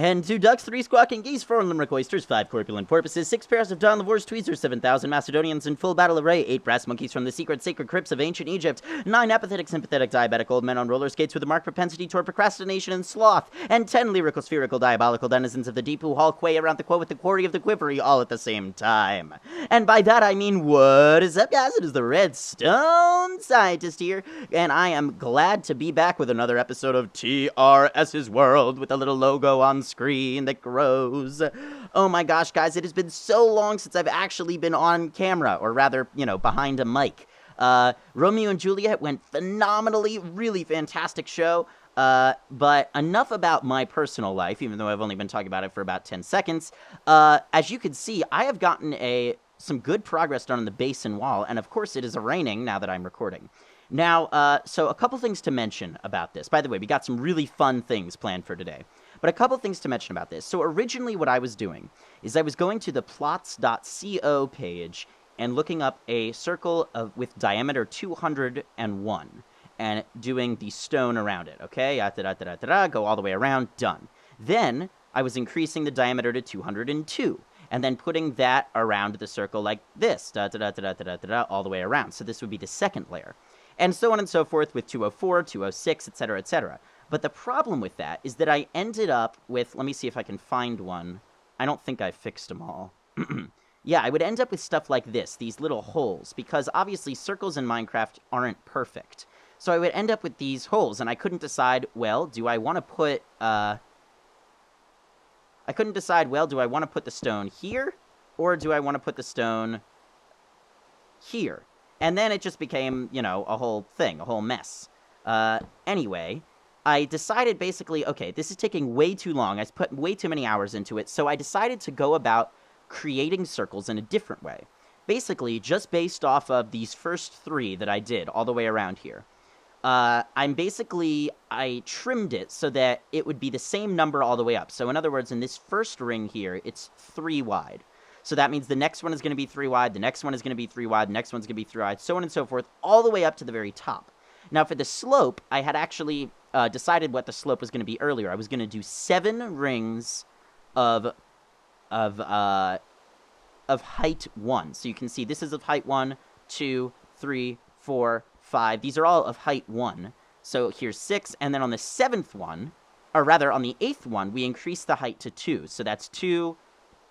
And 2 ducks, 3 squawking geese, 4 limerick oysters, 5 corpulent porpoises, 6 pairs of Don Lavor's tweezers, 7,000 Macedonians in full battle array, 8 brass monkeys from the secret sacred crypts of ancient Egypt, 9 apathetic, sympathetic, diabetic old men on roller skates with a marked propensity toward procrastination and sloth, and 10 lyrical, spherical, diabolical denizens of the deep who haul quay around the quo with the quarry of the quivery all at the same time. And by that I mean, what is up, guys? It is the Redstone Scientist here, and I am glad to be back with another episode of TRS's World with a little logo on screen that grows. Oh my gosh, guys, it has been so long since I've actually been on camera, or rather, behind a mic. Romeo and Juliet went phenomenally, really fantastic show, but enough about my personal life, even though I've only been talking about it for about 10 seconds. As you can see, I have gotten some good progress done on the basin wall, and of course it is raining now that I'm recording. Now, so a couple things to mention about this. By the way, we got some really fun things planned for today. But a couple things to mention about this. So originally what I was doing is I was going to the plots.co page and looking up a circle with diameter 201 and doing the stone around it, okay? Go all the way around, done. Then I was increasing the diameter to 202 and then putting that around the circle like this, all the way around. So this would be the second layer. And so on and so forth with 204, 206, etc., etc. But the problem with that is that I ended up with, let me see if I can find one. I don't think I fixed them all. Yeah, I would end up with stuff like this, these little holes, because obviously circles in Minecraft aren't perfect. So I would end up with these holes, and I couldn't decide, well, do I want to put, do I want to put the stone here, or do I want to put the stone here? And then it just became, a whole thing, a whole mess. Anyway, I decided basically, okay, this is taking way too long. I put way too many hours into it, so I decided to go about creating circles in a different way. Basically, just based off of these first 3 that I did all the way around here. I trimmed it so that it would be the same number all the way up. So in other words, in this first ring here, it's 3 wide. So that means the next one is going to be 3 wide, the next one is going to be 3 wide, the next one's going to be 3 wide, so on and so forth, all the way up to the very top. Now, for the slope, I had actually decided what the slope was going to be earlier. I was going to do 7 rings of height 1. So you can see this is of height 1, 2, 3, 4, 5. These are all of height 1. So here's 6, and then on the 7th one, or rather on the 8th one, we increase the height to 2. So that's 2,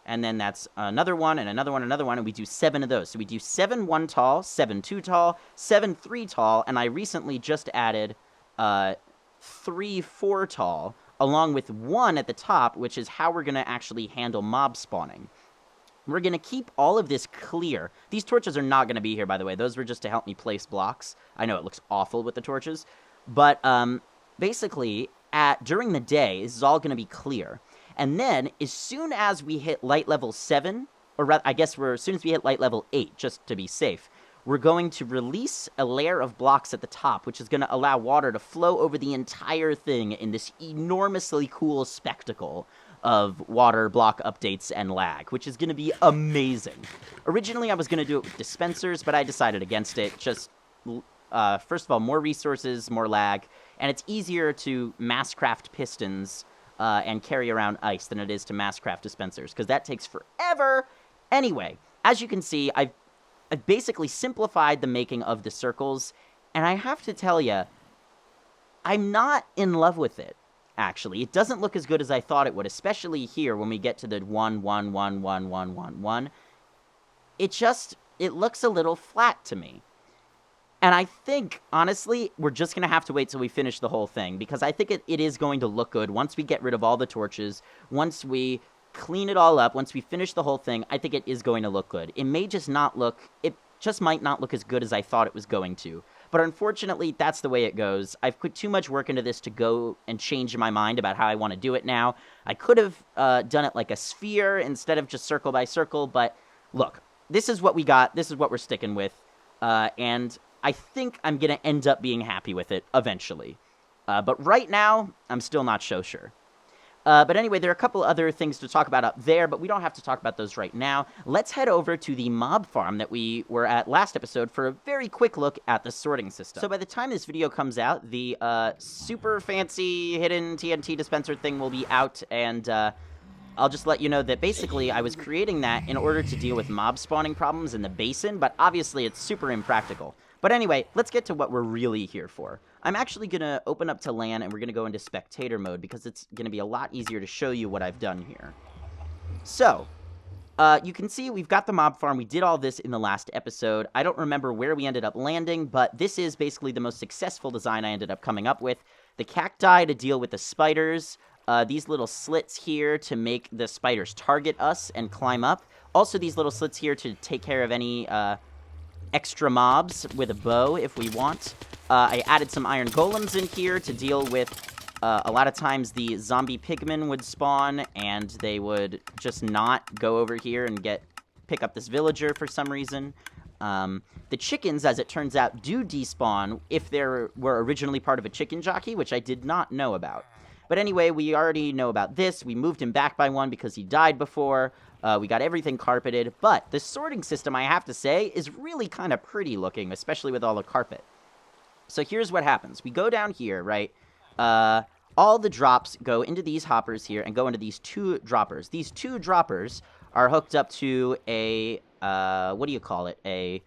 and then that's another one, and another one, and we do 7 of those. So we do 7 1 tall, 7 2 tall, 7 3 tall, and I recently just added 3 4 tall, along with 1 at the top, which is how we're going to actually handle mob spawning. We're going to keep all of this clear. These torches are not going to be here, by the way. Those were just to help me place blocks. I know it looks awful with the torches. But basically, during the day, this is all going to be clear. And then, as soon as we hit light level 7, or rather, I guess as soon as we hit light level 8, just to be safe, we're going to release a layer of blocks at the top, which is going to allow water to flow over the entire thing in this enormously cool spectacle of water block updates and lag, which is going to be amazing. Originally, I was going to do it with dispensers, but I decided against it. Just, first of all, more resources, more lag, and it's easier to mass craft pistons and carry around ice than it is to mass craft dispensers, because that takes forever. Anyway, as you can see, I've basically simplified the making of the circles, and I have to tell you, I'm not in love with it, actually. It doesn't look as good as I thought it would, especially here when we get to the 1, 1, 1, 1, 1, 1, 1. It looks a little flat to me. And I think, honestly, we're just going to have to wait till we finish the whole thing, because I think it is going to look good once we get rid of all the torches, once we clean it all up, once we finish the whole thing. I think it is going to look good. It just might not look as good as I thought it was going to. But unfortunately, that's the way it goes. I've put too much work into this to go and change my mind about how I want to do it now. I could have done it like a sphere instead of just circle by circle, but look, this is what we got. This is what we're sticking with, and I think I'm going to end up being happy with it eventually. But right now, I'm still not so sure. But anyway, there are a couple other things to talk about up there, but we don't have to talk about those right now. Let's head over to the mob farm that we were at last episode for a very quick look at the sorting system. So by the time this video comes out, the super fancy hidden TNT dispenser thing will be out, and I'll just let you know that basically I was creating that in order to deal with mob spawning problems in the basin, but obviously it's super impractical. But anyway, let's get to what we're really here for. I'm actually going to open up to LAN, and we're going to go into spectator mode, because it's going to be a lot easier to show you what I've done here. So, you can see we've got the mob farm. We did all this in the last episode. I don't remember where we ended up landing, but this is basically the most successful design I ended up coming up with. The cacti to deal with the spiders, these little slits here to make the spiders target us and climb up. Also, these little slits here to take care of any extra mobs with a bow if we want. I added some iron golems in here to deal with a lot of times the zombie pigmen would spawn and they would just not go over here and pick up this villager for some reason. The chickens, as it turns out, do despawn if they were originally part of a chicken jockey, which I did not know about. But anyway, we already know about this. We moved him back by one because he died before. We got everything carpeted. But the sorting system, I have to say, is really kind of pretty looking, especially with all the carpet. So here's what happens. We go down here, right? All the drops go into these hoppers here and go into these two droppers. These two droppers are hooked up to a, what do you call it? A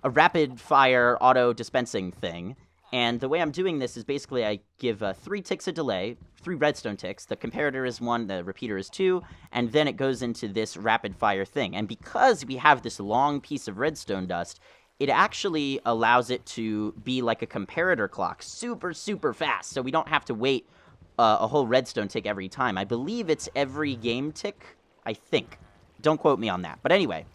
rapid-fire auto-dispensing thing. And the way I'm doing this is basically I give 3 ticks a delay, 3 redstone ticks. The comparator is 1, the repeater is 2, and then it goes into this rapid-fire thing. And because we have this long piece of redstone dust, it actually allows it to be like a comparator clock, super, super fast, so we don't have to wait a whole redstone tick every time. I believe it's every game tick, I think. Don't quote me on that. But anyway,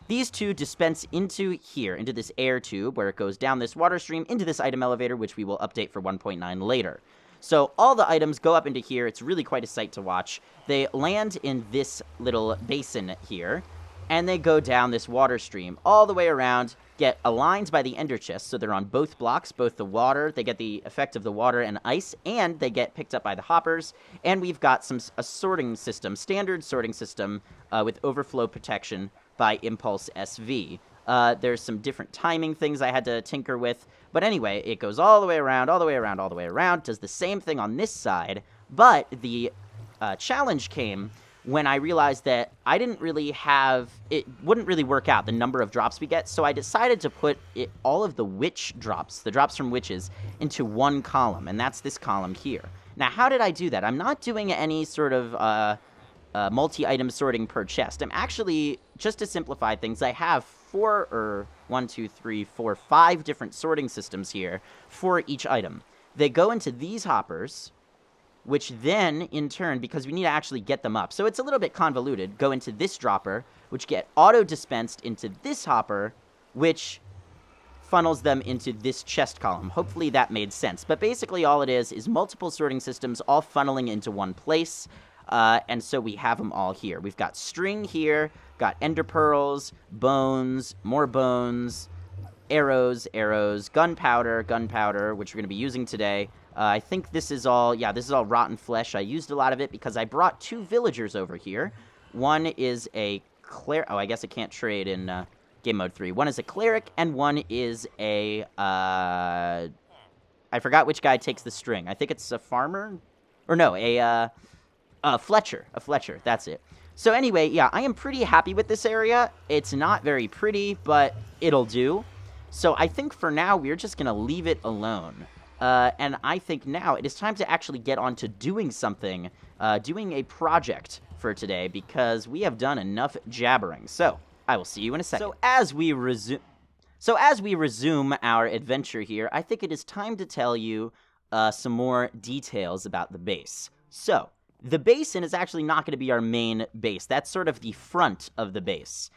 these two dispense into here, into this air tube, where it goes down this water stream into this item elevator, which we will update for 1.9 later. So all the items go up into here. It's really quite a sight to watch. They land in this little basin here, and they go down this water stream all the way around, get aligned by the ender chest, so they're on both blocks, both the water, they get the effect of the water and ice, and they get picked up by the hoppers, and we've got a sorting system, standard sorting system, with overflow protection by Impulse SV. There's some different timing things I had to tinker with, but anyway, it goes all the way around, all the way around, all the way around, does the same thing on this side, but the challenge came when I realized that I didn't really have, it wouldn't really work out, the number of drops we get, so I decided to put all of the witch drops, the drops from witches, into one column, and that's this column here. Now, how did I do that? I'm not doing any sort of multi-item sorting per chest. I'm actually, just to simplify things, I have 5 different sorting systems here for each item. They go into these hoppers, which then, in turn, because we need to actually get them up, so it's a little bit convoluted, go into this dropper, which get auto-dispensed into this hopper, which funnels them into this chest column. Hopefully that made sense. But basically all it is multiple sorting systems all funneling into one place, and so we have them all here. We've got string here, got ender pearls, bones, more bones, arrows, gunpowder, which we're going to be using today. I think this is all, this is all rotten flesh. I used a lot of it because I brought 2 villagers over here. One is a cleric. Oh, I guess I can't trade in game mode 3. One is a cleric, and one is a, I forgot which guy takes the string. I think it's a farmer? Or no, a Fletcher. A Fletcher, that's it. So anyway, I am pretty happy with this area. It's not very pretty, but it'll do. So I think for now, we're just going to leave it alone. And I think now it is time to actually get on to doing something, doing a project for today, because we have done enough jabbering. So, I will see you in a second. So as we resume our adventure here, I think it is time to tell you some more details about the base. So, the basin is actually not going to be our main base. That's sort of the front of the base.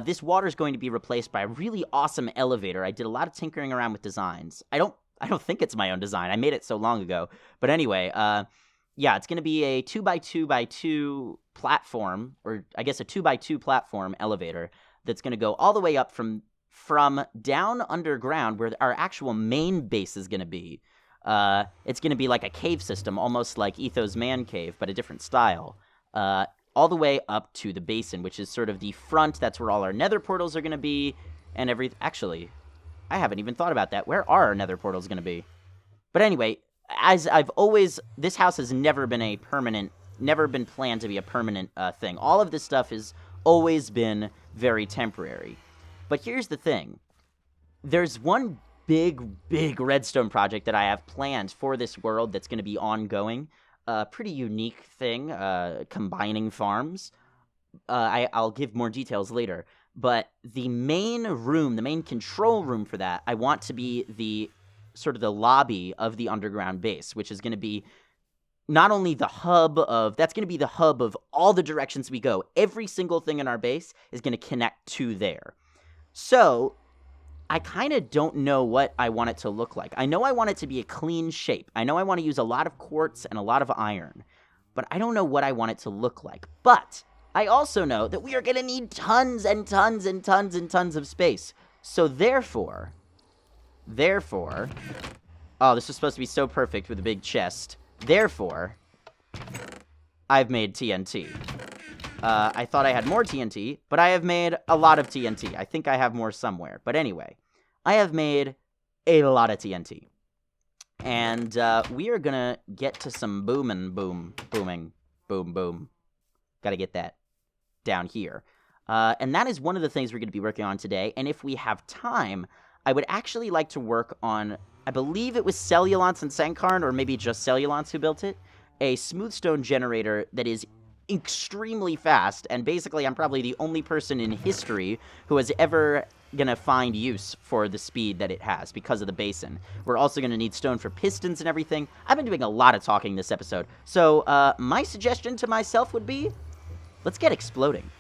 This water is going to be replaced by a really awesome elevator. I did a lot of tinkering around with designs. I don't think it's my own design. I made it so long ago. But anyway, it's going to be a 2x2x2 platform, or I guess a 2x2 platform elevator that's going to go all the way up from down underground where our actual main base is going to be, It's going to be like a cave system, almost like Etho's man cave, but a different style. All the way up to the basin, which is sort of the front. That's where all our nether portals are going to be, and Actually, I haven't even thought about that. Where are our nether portals going to be? But anyway, as I've always... This house has never been planned to be a permanent thing. All of this stuff has always been very temporary. But here's the thing. There's one big redstone project that I have planned for this world that's going to be ongoing. A pretty unique thing, combining farms. I'll give more details later. But the main room, the main control room for that, I want to be the sort of the lobby of the underground base, which is going to be not only the hub of... That's going to be the hub of all the directions we go. Every single thing in our base is going to connect to there. So, I kind of don't know what I want it to look like. I know I want it to be a clean shape. I know I want to use a lot of quartz and a lot of iron. But I don't know what I want it to look like. But I also know that we are going to need tons and tons and tons and tons of space. So therefore... Oh, this was supposed to be so perfect with a big chest. Therefore, I've made TNT. I thought I had more TNT, but I have made a lot of TNT. I think I have more somewhere. But anyway, I have made a lot of TNT. And we are going to get to some booming. Got to get that down here. And that is one of the things we're going to be working on today. And if we have time, I would actually like to work on... I believe it was Cellulance and Sankarn, or maybe just Cellulance who built it, a smoothstone generator that is extremely fast, and basically I'm probably the only person in history who is ever gonna find use for the speed that it has because of the basin. We're also gonna need stone for pistons and everything. I've been doing a lot of talking this episode, so my suggestion to myself would be, let's get exploding.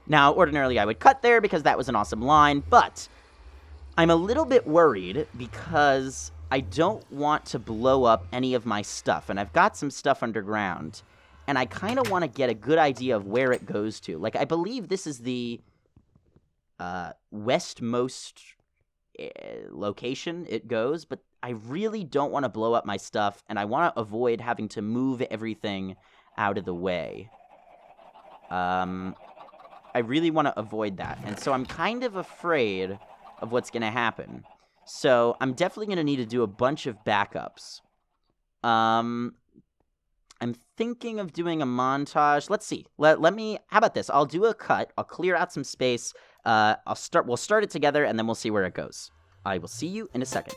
Now, ordinarily I would cut there because that was an awesome line, but I'm a little bit worried because I don't want to blow up any of my stuff, and I've got some stuff underground, and I kind of want to get a good idea of where it goes to. Like, I believe this is the westmost location it goes, but I really don't want to blow up my stuff, and I want to avoid having to move everything out of the way. I really want to avoid that, and so I'm kind of afraid of what's going to happen. So I'm definitely going to need to do a bunch of backups. I'm thinking of doing a montage. Let's see. Let me... How about this? I'll do a cut. I'll clear out some space. We'll start it together, and then we'll see where it goes. I will see you in a second.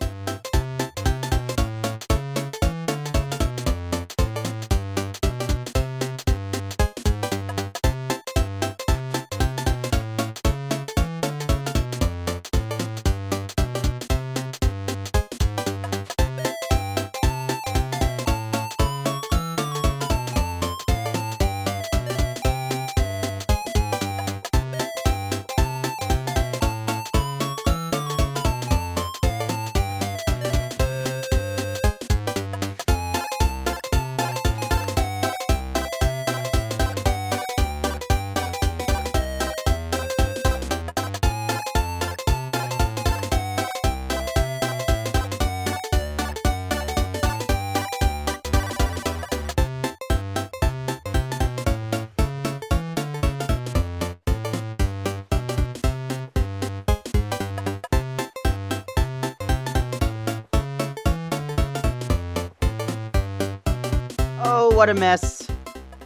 Oh, what a mess.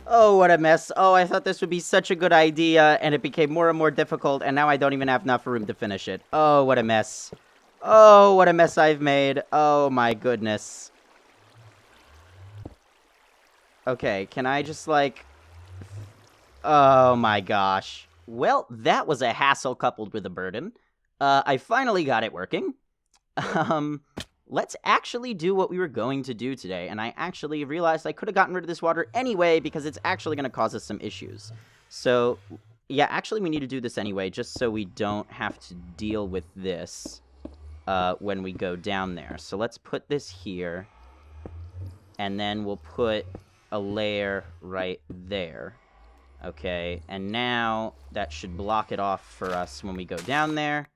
Oh, what a mess. Oh, I thought this would be such a good idea, and it became more and more difficult, and now I don't even have enough room to finish it. Oh, what a mess. Oh, what a mess I've made. Oh, my goodness. Okay, can I just, like... Oh, my gosh. Well, that was a hassle coupled with a burden. I finally got it working. Let's actually do what we were going to do today, and I actually realized I could have gotten rid of this water anyway because it's actually going to cause us some issues. So, yeah, actually we need to do this anyway just so we don't have to deal with this when we go down there. So let's put this here, and then we'll put a layer right there. Okay, and now that should block it off for us when we go down there.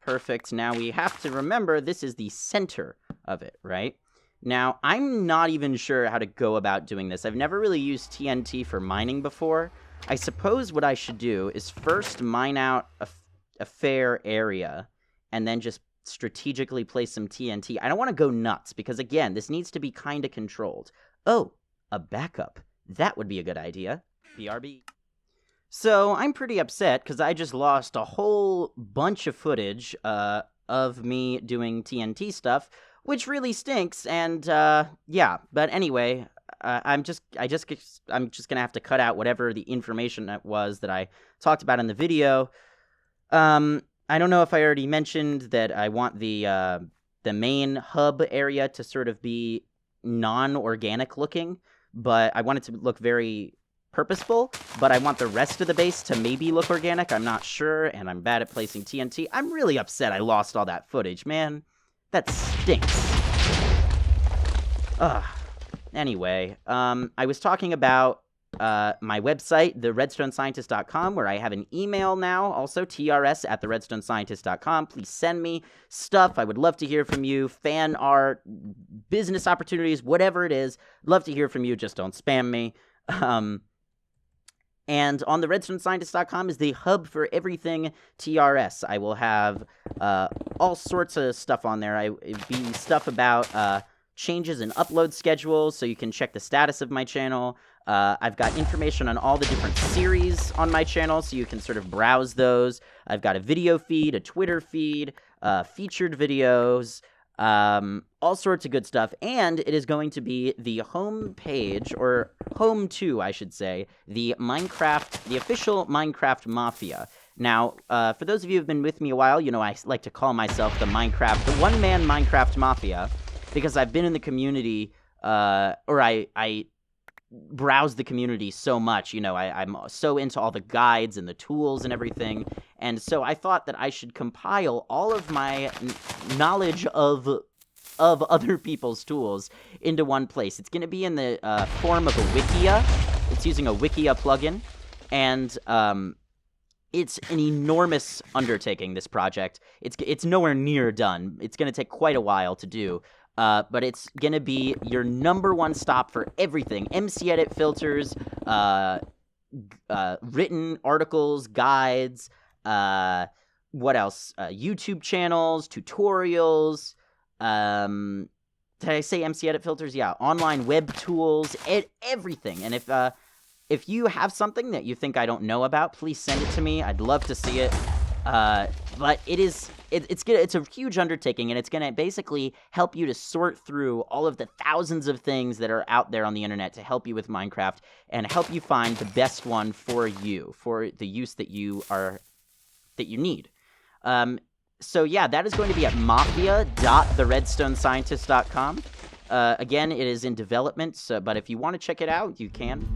Perfect. Now we have to remember this is the center of it, right? Now, I'm not even sure how to go about doing this. I've never really used TNT for mining before. I suppose what I should do is first mine out a fair area and then just strategically place some TNT. I don't want to go nuts because, again, this needs to be kind of controlled. Oh, a backup. That would be a good idea. BRB. So I'm pretty upset because I just lost a whole bunch of footage of me doing TNT stuff, which really stinks. And yeah, but anyway, I'm just gonna have to cut out whatever the information that was that I talked about in the video. I don't know if I already mentioned that I want the main hub area to sort of be non-organic looking, but I want it to look very purposeful, but I want the rest of the base to maybe look organic. I'm not sure, and I'm bad at placing TNT. I'm really upset I lost all that footage, man. That stinks. Ugh. Anyway, I was talking about my website, TheRedstoneScientist.com, where I have an email now, also TRS at TheRedstoneScientist.com. Please send me stuff. I would love to hear from you. Fan art, business opportunities, whatever it is. Love to hear from you. Just don't spam me. And on the RedstoneScientist.com is the hub for everything TRS. I will have all sorts of stuff on there. It'd be stuff about changes in upload schedules, so you can check the status of my channel. I've got information on all the different series on my channel, so you can sort of browse those. I've got a video feed, a Twitter feed, featured videos, all sorts of good stuff, and it is going to be the home page, or home to, I should say, the official Minecraft Mafia. Now, for those of you who have been with me a while, you know I like to call myself the one-man Minecraft Mafia, because I've been in the community, or I browse the community so much, you know, I'm so into all the guides and the tools and everything, and so I thought that I should compile all of my knowledge of other people's tools into one place. It's going to be in the form of a Wikia. It's using a Wikia plugin, and it's an enormous undertaking, this project. It's nowhere near done. It's going to take quite a while to do. But it's going to be your number one stop for everything. MC edit filters, written articles, guides, what else? YouTube channels, tutorials. Did I say MC edit filters? Yeah, online web tools, everything. And if you have something that you think I don't know about, please send it to me. I'd love to see it. But it's a huge undertaking, and it's going to basically help you to sort through all of the thousands of things that are out there on the internet to help you with Minecraft and help you find the best one for you, for the use that you need. So yeah, that is going to be at mafia.theredstonescientist.com. Again, it is in development, but if you want to check it out, you can.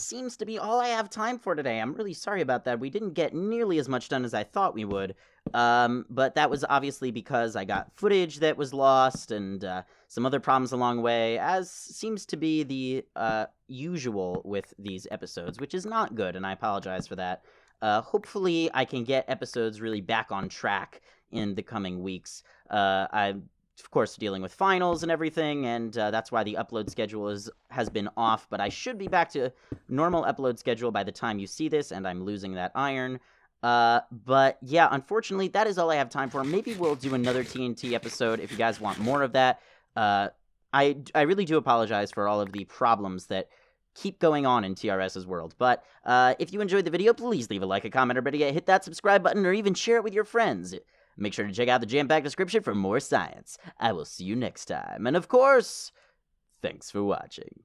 seems to be all I have time for today. I'm really sorry about that. We didn't get nearly as much done as I thought we would. But that was obviously because I got footage that was lost and some other problems along the way, as seems to be the usual with these episodes, which is not good, and I apologize for that. Hopefully I can get episodes really back on track in the coming weeks. I'm, of course, dealing with finals and everything, and that's why the upload schedule has been off, but I should be back to normal upload schedule by the time you see this, and I'm losing that iron. But yeah, unfortunately, that is all I have time for. Maybe we'll do another TNT episode if you guys want more of that. I really do apologize for all of the problems that keep going on in TRS's world. But if you enjoyed the video, please leave a like, a comment, or better yet, hit that subscribe button, or even share it with your friends. Make sure to check out the jam-packed description for more science. I will see you next time. And of course, thanks for watching.